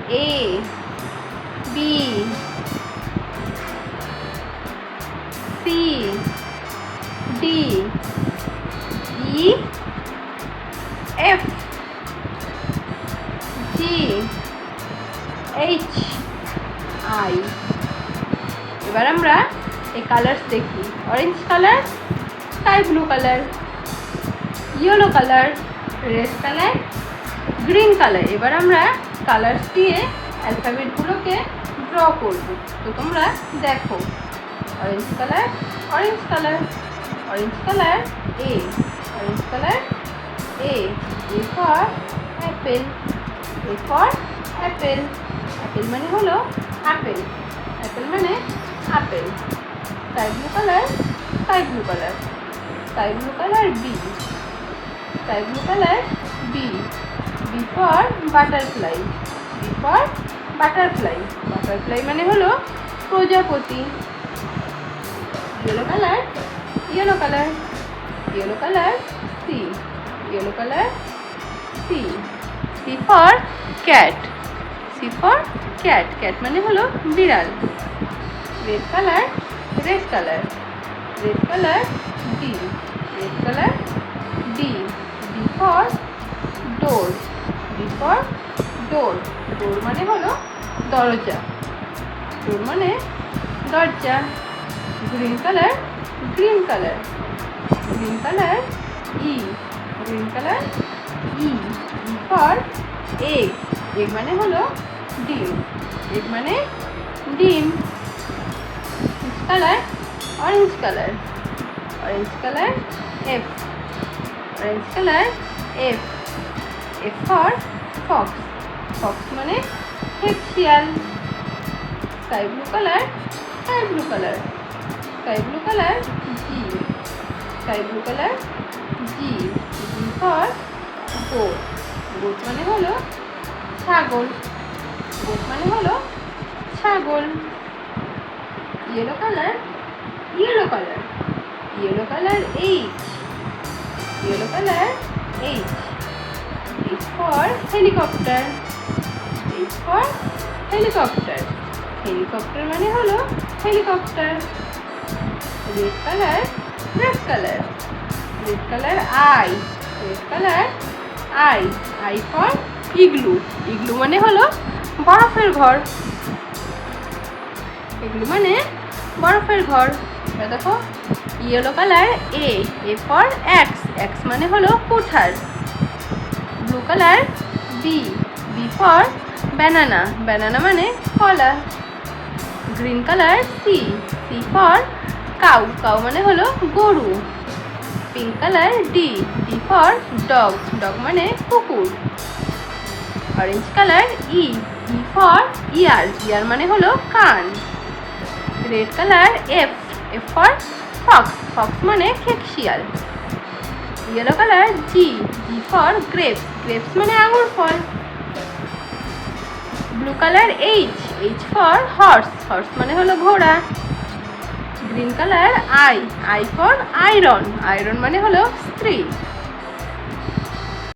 A B C D E F G H I। এবার আমরা এই কালার্স দেখি। Orange colour, sky blue colour, yellow colour, red colour, green colour. এবার আমরা colours দিয়ে অ্যালফাবেটগুলোকে draw করব। তো তোমরা দেখো। Orange colour, orange colour, orange colour A, orange colour A. A for apple, A for apple. Apple মানে হলো আপেল, অ্যাপেল মানে আপেল। Sky blue colour, sky blue colour, sky blue colour B, sky blue colour B. B for butterfly, B for butterfly, butterfly মানে হলো প্রজাপতি। Yellow colour, yellow colour, yellow colour C, yellow colour C. C for cat, C for cat, cat মানে হলো বিড়াল। Red colour, red colour, red colour D, red colour D. D for door, D for door. Door মানে হলো দরজা, door মানে দরজা। Green colour, green colour, green colour E, green colour E. E for egg, egg মানে হলো ডিম, egg মানে ডিম। Colour, orange colour, orange colour F, orange colour F. F for fox, fox মানে শিয়াল। Sky blue colour, sky blue colour, sky blue colour G, sky blue colour G. G for goat, goat মানে হলো ছাগল, goat মানে হলো ছাগল। Yellow colour, yellow colour, yellow colour H, yellow colour H. H for helicopter, H for helicopter, helicopter মানে হলো helicopter. Red colour, red colour, red colour I, red colour I. I for igloo, igloo মানে হলো বরফের ঘর, igloo মানে বরফের ঘর। এবার দেখো yellow colour A, A for axe, axe মানে হলো কুঠার। Blue colour B, B for banana, banana মানে কলা। Green colour C, C for cow, cow মানে হলো গরু। Pink colour D, D for dog, dog মানে কুকুর। Orange colour E, E for ear, ear মানে হলো কান। Red colour F, F for fox, fox মানে শিয়াল। Yellow colour G, G for grapes, grapes মানে আঙুর ফল। Blue colour H, H for horse, horse মানে হলো ঘোড়া। Green colour I, I for iron, iron মানে হলো স্ত্রী।